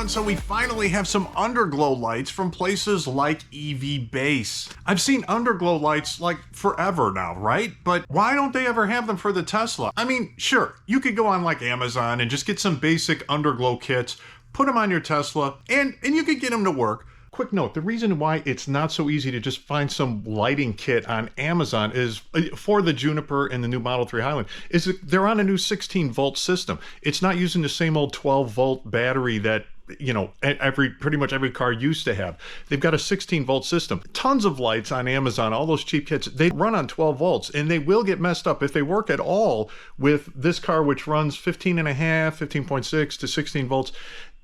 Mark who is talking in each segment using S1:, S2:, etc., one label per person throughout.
S1: So we finally have some Underglow lights from places like EVBase. I've seen Underglow lights like forever now, right? But why don't they ever have them for the Tesla? I mean, sure, you could go on like Amazon and just get some basic Underglow kits, put them on your Tesla, and you could get them to work. Quick note, the reason why it's not so easy to just find some lighting kit on Amazon is for the Juniper and the new Model 3 Highland is that they're on a new 16 volt system. It's not using the same old 12 volt battery that, you know, pretty much every car used to have. They've got a 16 volt system. Tons of lights on Amazon, all those cheap kits, they run on 12 volts and they will get messed up if they work at all with this car, which runs 15.6 to 16 volts.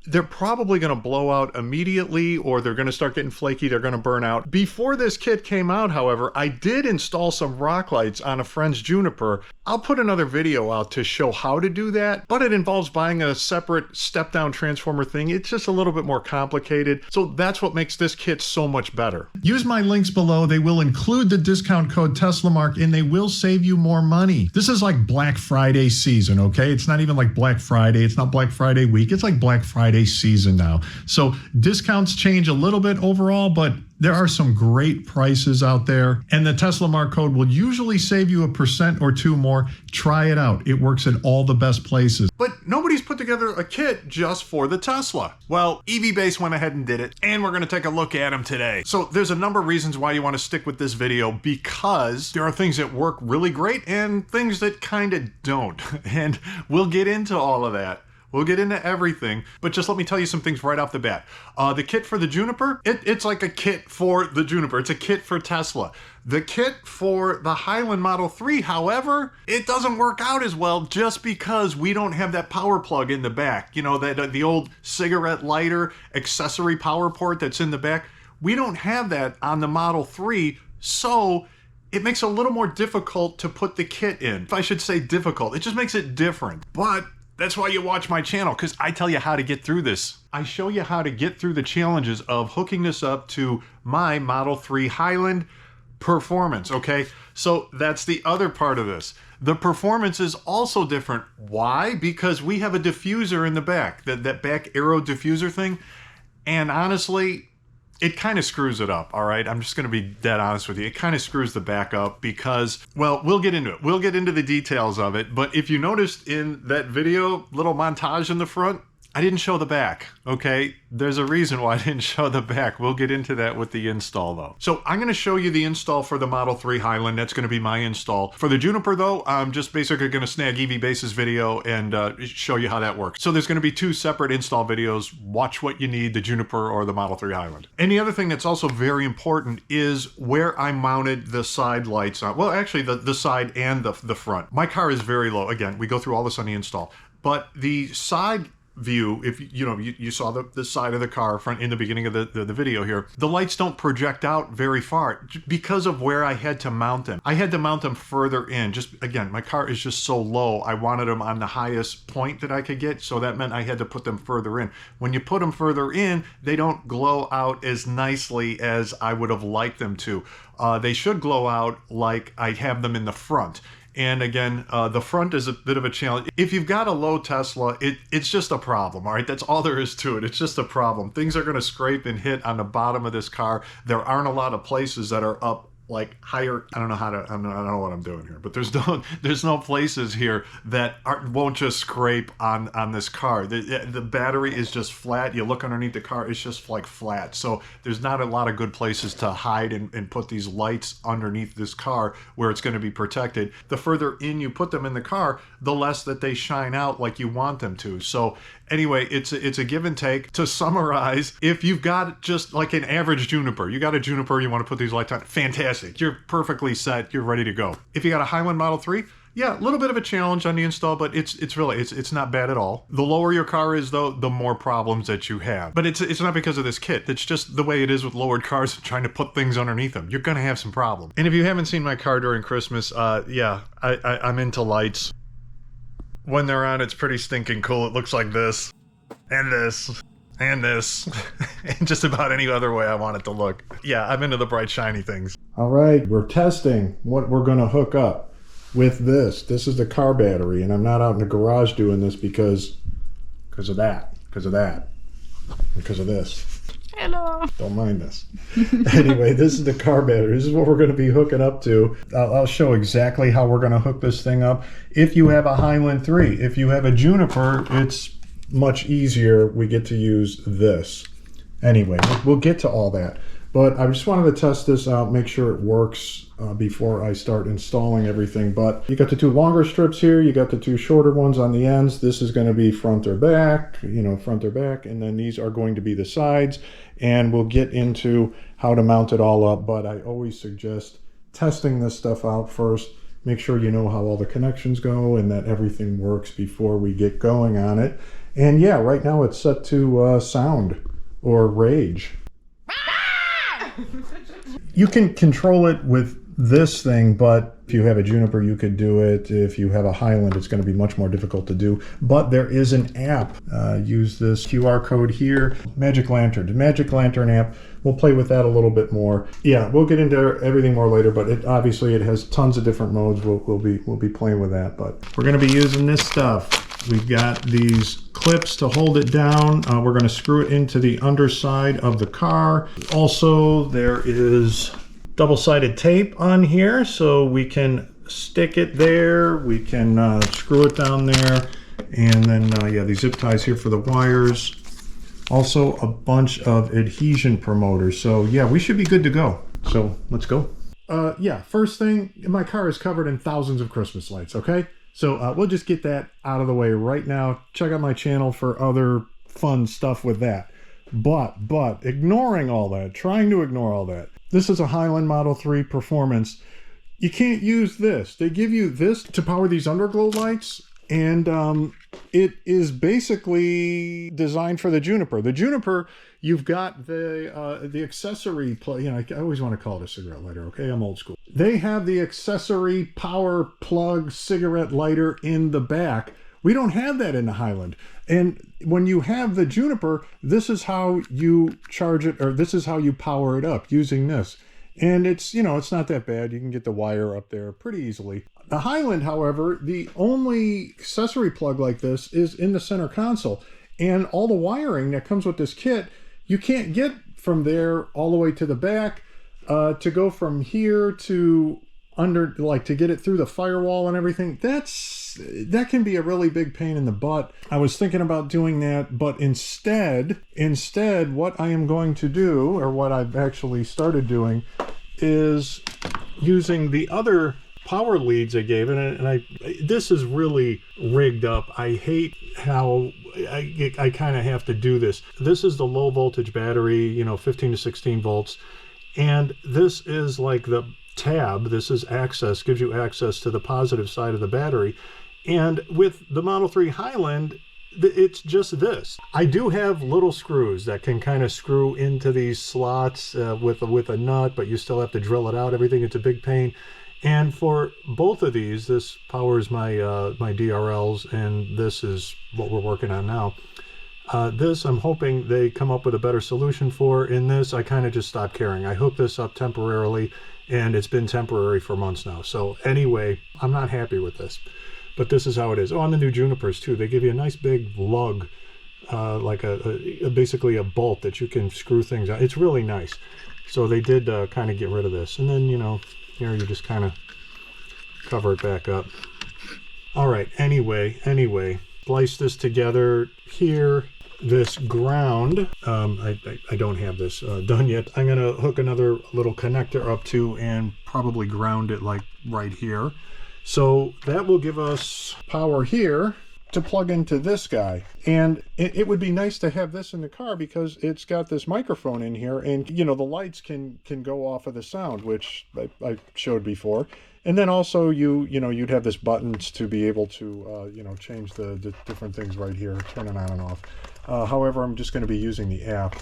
S1: They're probably going to blow out immediately, or they're going to start getting flaky, they're going to burn out. Before this kit came out, however, I did install some rock lights on a friend's Juniper. I'll put another video out to show how to do that, but it involves buying a separate step-down transformer thing. It's just a little bit more complicated, so that's what makes this kit so much better. Use my links below. They will include the discount code TeslaMark, and they will save you more money. This is like Black Friday season, okay? It's not even like Black Friday. It's not Black Friday week. It's like Black Friday season now. So discounts change a little bit overall, but there are some great prices out there, and the TeslaMark code will usually save you 1% or 2% more. Try it out. It works at all the best places. But nobody's put together a kit just for the Tesla. Well, EVBase went ahead and did it, and we're going to take a look at them today. So there's a number of reasons why you want to stick with this video, because there are things that work really great and things that kind of don't. And we'll get into all of that. We'll get into everything, but just let me tell you some things right off the bat. The kit for the Juniper, it's like a kit for the Juniper. It's a kit for Tesla. The kit for the Highland Model 3, however, it doesn't work out as well just because we don't have that power plug in the back. You know, the old cigarette lighter accessory power port that's in the back. We don't have that on the Model 3, so it makes it a little more difficult to put the kit in. If I should say difficult, it just makes it different. But that's why you watch my channel, because I tell you how to get through this. I show you how to get through the challenges of hooking this up to my Model 3 Highland performance, okay? So that's the other part of this. The performance is also different. Why? Because we have a diffuser in the back, that back arrow diffuser thing, and honestly, it kind of screws it up, all right? I'm just going to be dead honest with you. It kind of screws the back up because, well, we'll get into it. We'll get into the details of it. But if you noticed in that video, little montage in the front, I didn't show the back, okay? There's a reason why I didn't show the back. We'll get into that with the install, though. So I'm going to show you the install for the Model 3 Highland. That's going to be my install. For the Juniper, though, I'm just basically going to snag EVBase's video and show you how that works. So there's going to be two separate install videos. Watch what you need, the Juniper or the Model 3 Highland. And the other thing that's also very important is where I mounted the side lights on. Well, actually, the side and the front. My car is very low. Again, we go through all this on the install. But the side view, if you saw the side of the car front in the beginning of the video here, the lights don't project out very far because of where I had to mount them. I had to mount them further in. Just again, my car is just so low. I wanted them on the highest point that I could get, so that meant I had to put them further in. When you put them further in, they don't glow out as nicely as I would have liked them to. They should glow out like I have them in the front. And again, the front is a bit of a challenge. If you've got a low Tesla, it's just a problem, all right? That's all there is to it. It's just a problem. Things are going to scrape and hit on the bottom of this car. There aren't a lot of places that are up like higher. I don't know what I'm doing here, but there's no places here that won't just scrape on this car. The battery is just flat. You look underneath the car, it's just like flat. So there's not a lot of good places to hide and put these lights underneath this car where it's going to be protected. The further in you put them in the car, the less that they shine out like you want them to. So anyway, it's a give and take. To summarize, if you've got just like an average Juniper, you got a Juniper, you want to put these lights on, fantastic. You're perfectly set. You're ready to go. If you got a Highland Model 3, yeah, a little bit of a challenge on the install, but it's not bad at all. The lower your car is, though, the more problems that you have. But it's not because of this kit. It's just the way it is with lowered cars, trying to put things underneath them. You're gonna have some problems. And if you haven't seen my car during Christmas, yeah, I'm into lights. When they're on, it's pretty stinking cool. It looks like this and this. and this, and just about any other way I want it to look. Yeah, I'm into the bright, shiny things. All right, we're testing what we're gonna hook up with this. This is the car battery, and I'm not out in the garage doing this because of that, because of this.
S2: Hello.
S1: Don't mind this. Anyway, this is the car battery. This is what we're going to be hooking up to. I'll show exactly how we're going to hook this thing up. If you have a Highland 3, if you have a Juniper, it's much easier. We get to use this. Anyway, we'll get to all that. But I just wanted to test this out, make sure it works before I start installing everything. But you got the 2 longer strips here, you got the 2 shorter ones on the ends. This is going to be front or back, front or back, and then these are going to be the sides. And we'll get into how to mount it all up, but I always suggest testing this stuff out first. Make sure you know how all the connections go and that everything works before we get going on it. And yeah, right now it's set to sound or rage. You can control it with this thing, but if you have a Juniper, you could do it. If you have a Highland, it's going to be much more difficult to do. But there is an app. Use this QR code here. Magic Lantern. The Magic Lantern app. We'll play with that a little bit more. Yeah, we'll get into everything more later, but obviously it has tons of different modes. We'll be playing with that. But we're going to be using this stuff. We've got these clips to hold it down. We're going to screw it into the underside of the car. Also, there is double-sided tape on here, so we can stick it there. We can screw it down there. And then, yeah, these zip ties here for the wires. Also, a bunch of adhesion promoters. So, yeah, we should be good to go. So, let's go. Yeah, first thing, my car is covered in thousands of Christmas lights, okay? So we'll just get that out of the way right now. Check out my channel for other fun stuff with that. But ignoring all that, trying to ignore all that, this is a Highland Model 3 Performance. You can't use this. They give you this to power these Underglow lights, and it is basically designed for the Juniper. The Juniper, you've got the accessory plug. I always want to call it a cigarette lighter. Okay, I'm old school. They have the accessory power plug cigarette lighter in the back. We don't have that in the Highland. And when you have the Juniper, this is how you charge it, or this is how you power it up using this. And it's, it's not that bad. You can get the wire up there pretty easily. The Highland, however, the only accessory plug like this is in the center console. And all the wiring that comes with this kit, you can't get from there all the way to the back. To go from here to to get it through the firewall and everything, that can be a really big pain in the butt. I was thinking about doing that, but instead, what I am going to do, or what I've actually started doing, is using the other power leads I gave, and this is really rigged up. I hate how I kind of have to do this. This is the low voltage battery, 15 to 16 volts, and this is like the tab. This is access, gives you access to the positive side of the battery. And with the Model 3 Highland, it's just this. I do have little screws that can kind of screw into these slots with a nut, but you still have to drill it out. Everything, it's a big pain. And for both of these, this powers my my DRLs, and this is what we're working on now. This, I'm hoping they come up with a better solution for. In this, I kind of just stopped caring. I hooked this up temporarily, and it's been temporary for months now. So anyway, I'm not happy with this. But this is how it is. Oh, on the new Junipers too, they give you a nice big lug, like basically a bolt that you can screw things out. It's really nice. So they did kind of get rid of this. And then, here you just kind of cover it back up. All right, anyway, splice this together here. This ground, I don't have this done yet. I'm gonna hook another little connector up to and probably ground it like right here. So that will give us power here to plug into this guy. And it would be nice to have this in the car because it's got this microphone in here, and the lights can go off of the sound, which I showed before. And then also you'd have this buttons to be able to change the different things right here, turn it on and off. However, I'm just going to be using the app,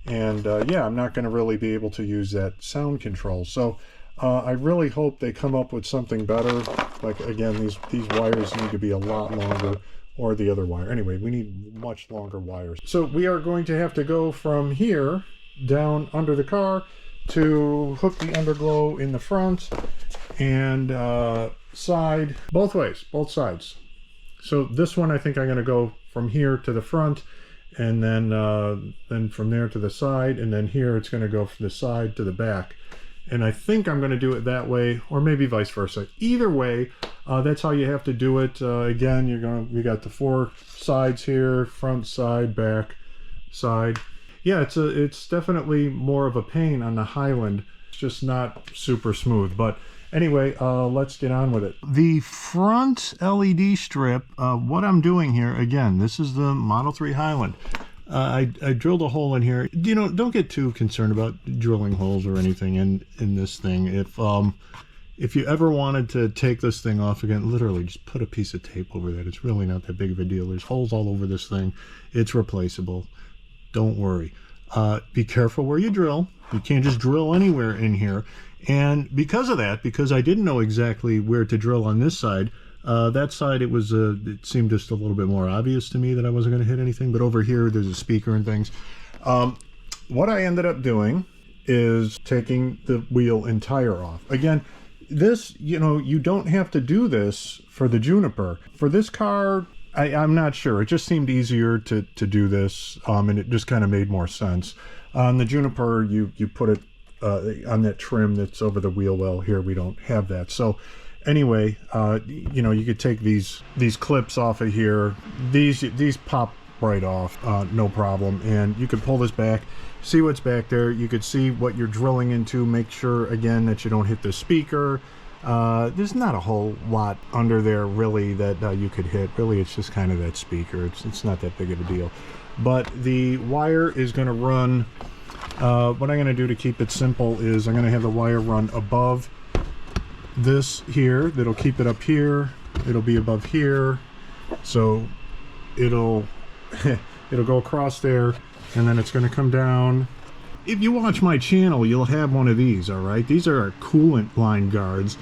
S1: and yeah, I'm not going to really be able to use that sound control. So I really hope they come up with something better. Like, again, these wires need to be a lot longer, or the other wire. Anyway, we need much longer wires. So we are going to have to go from here down under the car to hook the underglow in the front and side, both ways, both sides. So this one, I think I'm going to go from here to the front, and then from there to the side, and then here it's going to go from the side to the back. And I think I'm going to do it that way, or maybe vice versa. Either way, that's how you have to do it. Again, we got the 4 sides here: front, side, back, side. Yeah, it's definitely more of a pain on the Highland. It's just not super smooth. But anyway, let's get on with it. The front LED strip, what I'm doing here, again, this is the Model 3 Highland. I drilled a hole in here. You know, don't get too concerned about drilling holes or anything in this thing. If you ever wanted to take this thing off again, literally just put a piece of tape over that. It's really not that big of a deal. There's holes all over this thing. It's replaceable. Don't worry. Be careful where you drill. You can't just drill anywhere in here. And because of that, because I didn't know exactly where to drill on this side, that side it seemed just a little bit more obvious to me that I wasn't going to hit anything. But over here, there's a speaker and things. What I ended up doing is taking the wheel and tire off. Again, this, you know, you don't have to do this for the Juniper. For this car, I'm not sure. It just seemed easier to do this, and it just kind of made more sense. On the Juniper, you put it on that trim that's over the wheel well. Here we don't have that. So anyway, you know, you could take these clips off of here. These pop right off, no problem. And you could pull this back, see what's back there. You could see what you're drilling into. Make sure again that you don't hit the speaker. There's not a whole lot under there really that you could hit. Really, it's just kind of that speaker. It's not that big of a deal. But the wire is going to run. What I'm going to do to keep it simple is I'm going to have the wire run above this here. That'll keep it up here. It'll be above here. So it'll go across there, and then it's going to come down. If you watch my channel, you'll have one of these, all right? These are our coolant line guards,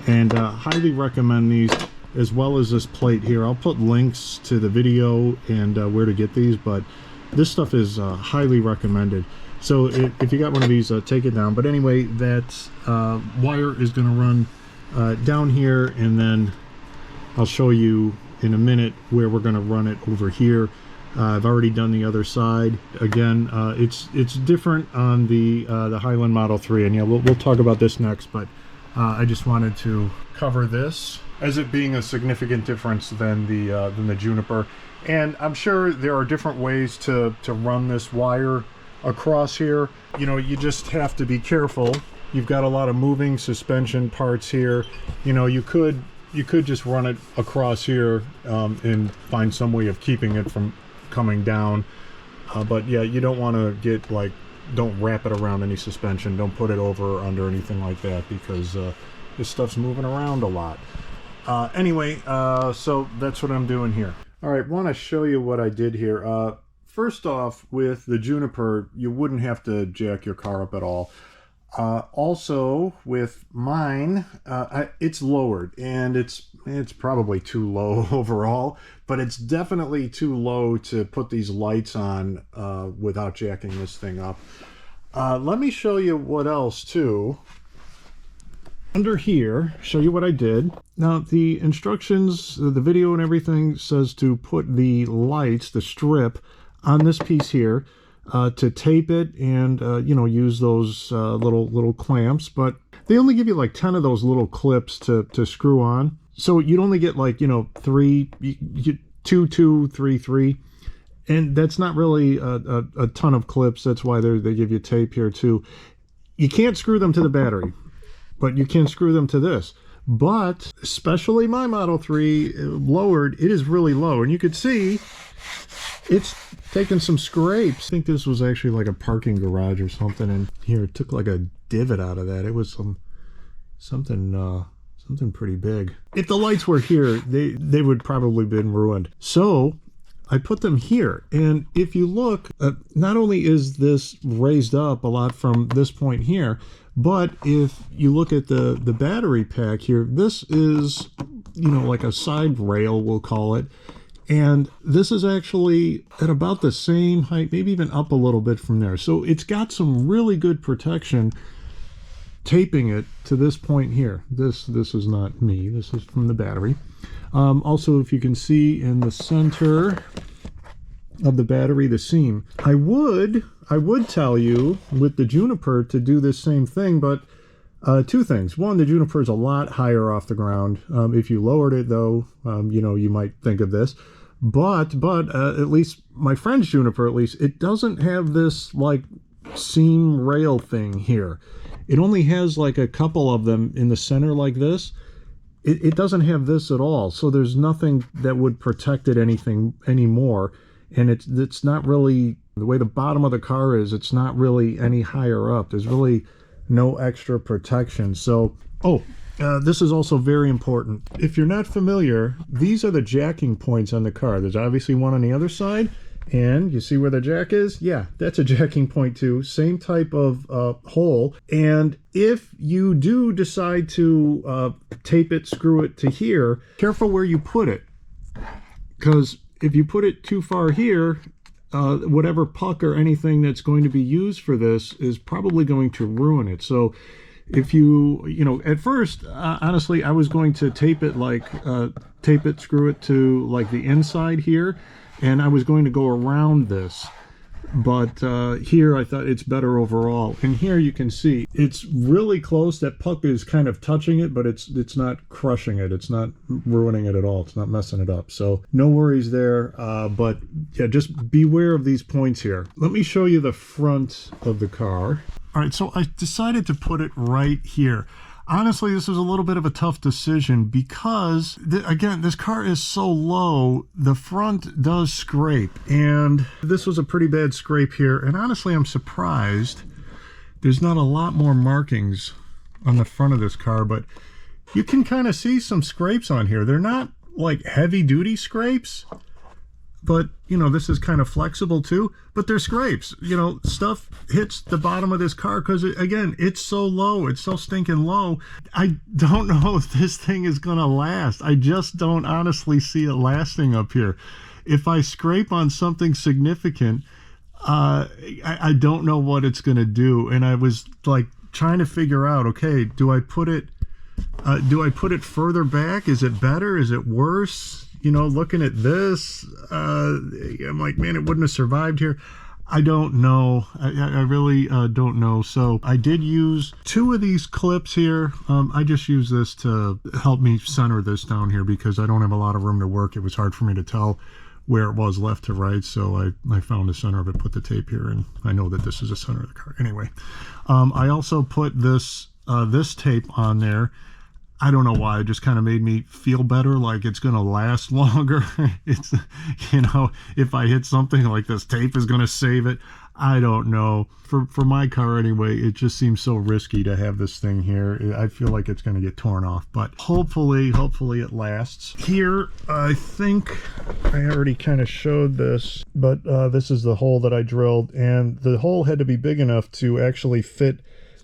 S1: and highly recommend these, as well as this plate here. I'll put links to the video and where to get these, but this stuff is highly recommended. So if you got one of these, take it down. But anyway, that wire is going to run down here, and then I'll show you in a minute where we're going to run it over here. I've already done the other side. Again, it's different on the Highland Model 3, and yeah, we'll talk about this next. But I just wanted to cover this as it being a significant difference than the Juniper. And I'm sure there are different ways to run this wire across here. You know, you just have to be careful. You've got a lot of moving suspension parts here. You know, you could just run it across here and find some way of keeping it from coming down, but yeah, you don't want to get don't wrap it around any suspension. Don't put it over or under anything like that, because this stuff's moving around a lot. Anyway, so that's what I'm doing here. All right, want to show you what I did here. First off, with the Juniper, you wouldn't have to jack your car up at all. Also with mine, it's lowered, and it's probably too low overall, but it's definitely too low to put these lights on without jacking this thing up. Let me show you what else too. Under here, show you what I did. Now the instructions, the video and everything says to put the lights, the strip, on this piece here. To tape it and you know, use those little clamps, but they only give you like 10 of those little clips to screw on, so you'd only get like, you know, 3, 2, 3, 3, and that's not really a ton of clips. That's why they give you tape here too. You can't screw them to the battery, but you can screw them to this. But especially my Model 3 lowered, it is really low, and you could see it's taking some scrapes. I think this was actually like a parking garage or something, and here it took like a divot out of that. It was something pretty big. If the lights were here, they would probably been ruined. So I put them here, and if you look, not only is this raised up a lot from this point here, but if you look at the battery pack here, this is, you know, like a side rail, we'll call it.
S2: And this is actually at about the same height, maybe even up a little bit from there. So it's got some really good protection taping it to this point here. This is not me, this is from the battery. Also, if you can see in the center of the battery, the seam, I would tell you with the Juniper to do this same thing, but two things. One, the Juniper is a lot higher off the ground. If you lowered it, though, you know, you might think of this. But at least my friend's Juniper, at least, it doesn't have this like seam rail thing here. It only has like a couple of them in the center like this. It doesn't have this at all. So there's nothing that would protect it anymore. And it's not really, the way the bottom of the car is, it's not really any higher up. There's really no extra protection. So, this is also very important. If you're not familiar, these are the jacking points on the car. There's obviously one on the other side, and you see where the jack is? Yeah, that's a jacking point too. Same type of hole. And if you do decide to tape it, screw it to here, careful where you put it. Because if you put it too far here, whatever puck or anything that's going to be used for this is probably going to ruin it. So if you know, at first, honestly, I was going to tape it, screw it to like the inside here, and I was going to go around this. But here I thought it's better overall. And here you can see it's really close. That puck is kind of touching it, but it's not crushing it. It's not ruining it at all. It's not messing it up. So no worries there. But yeah, just beware of these points here. Let me show you the front of the car. All right, so I decided to put it right here. Honestly, this was a little bit of a tough decision because, again, this car is so low, the front does scrape. And this was a pretty bad scrape here. And honestly, I'm surprised there's not a lot more markings on the front of this car, but you can kind of see some scrapes on here. They're not like heavy-duty scrapes, but, you know, this is kind of flexible too, but they're scrapes. You know, stuff hits the bottom of this car because, again, it's so low. It's so stinking low. I don't know if this thing is going to last. I just don't honestly see it lasting up here. If I scrape on something significant, I don't know what it's going to do. And I was like trying to figure out, okay, do I put it further back? Is it better? Is it worse? You know, looking at this, I'm like, man, it wouldn't have survived here. I don't know. I really don't know. So I did use two of these clips here. I just use this to help me center this down here because I don't have a lot of room to work. It was hard for me to tell where it was left to right. So I found the center of it, put the tape here, and I know that this is the center of the car. Anyway, I also put this tape on there. I don't know why, it just kind of made me feel better, like it's going to last longer. It's, you know, if I hit something like this, tape is going to save it. I don't know. For my car anyway, it just seems so risky to have this thing here. I feel like it's going to get torn off, but hopefully it lasts. Here, I think I already kind of showed this, but this is the hole that I drilled, and the hole had to be big enough to actually fit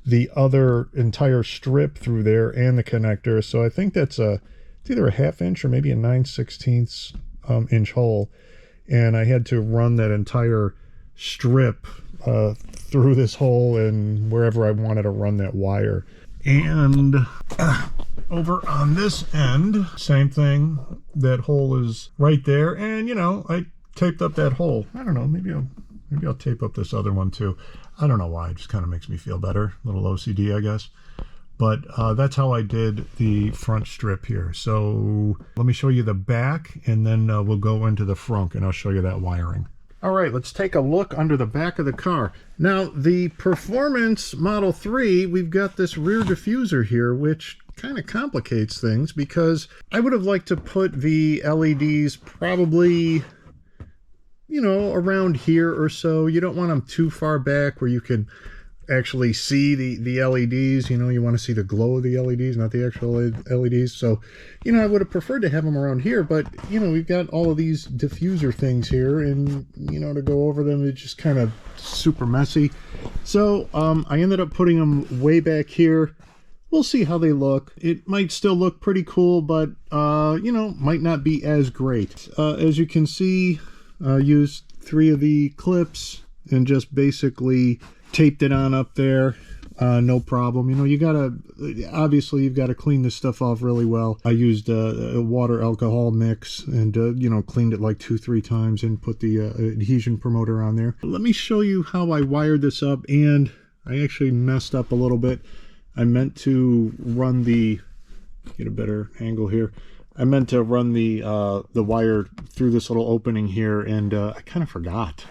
S2: the other entire strip through there and the connector. So I think that's it's either a 1/2 inch or maybe a 9/16 inch hole. And I had to run that entire strip through this hole and wherever I wanted to run that wire. And over on this end, same thing. That hole is right there. And, you know, I taped up that hole. I don't know, maybe I'll tape up this other one too. I don't know why, it just kind of makes me feel better. A little OCD, I guess. But that's how I did the front strip here. So let me show you the back, and then we'll go into the front, and I'll show you that wiring. All right, let's take a look under the back of the car. Now, the Performance Model 3, we've got this rear diffuser here, which kind of complicates things, because I would have liked to put the LEDs probably, you know, around here or so. You don't want them too far back where you can actually see the LEDs. You know, you want to see the glow of the LEDs, not the actual LEDs. So, you know, I would have preferred to have them around here, but, you know, we've got all of these diffuser things here, and, you know, to go over them, it's just kind of super messy. So I ended up putting them way back here. we'll see how they look. It might still look pretty cool, but you know, might not be as great. As you can see, I used 3 of the clips and just basically taped it on up there. No problem. You know, you gotta, obviously you've got to clean this stuff off really well. I used a water alcohol mix and you know, cleaned it like 2-3 times and put the adhesion promoter on there. Let me show you how I wired this up, and I actually messed up a little bit. I meant to run the, get a better angle here. I meant to run the wire through this little opening here, and I kind of forgot.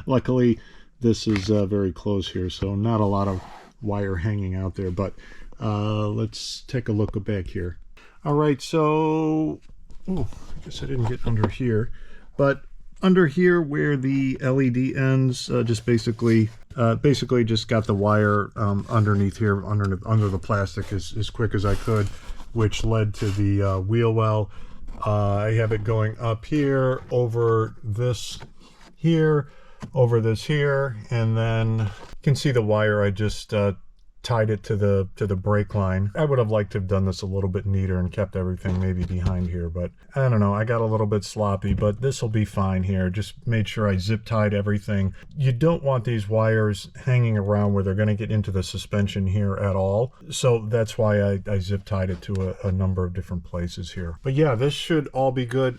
S2: Luckily, this is very close here, so not a lot of wire hanging out there, but let's take a look back here. All right, so, oh, I guess I didn't get under here, but under here where the LED ends, just basically just got the wire underneath here, under the plastic as quick as I could, which led to the wheel well. I have it going up here, over this here, over this here, and then you can see the wire. I just tied it to the brake line. I would have liked to have done this a little bit neater and kept everything maybe behind here, but I don't know, I got a little bit sloppy, but this will be fine here. Just made sure I zip tied everything. You don't want these wires hanging around where they're going to get into the suspension here at all, so that's why I zip tied it to a number of different places here. But yeah, this should all be good.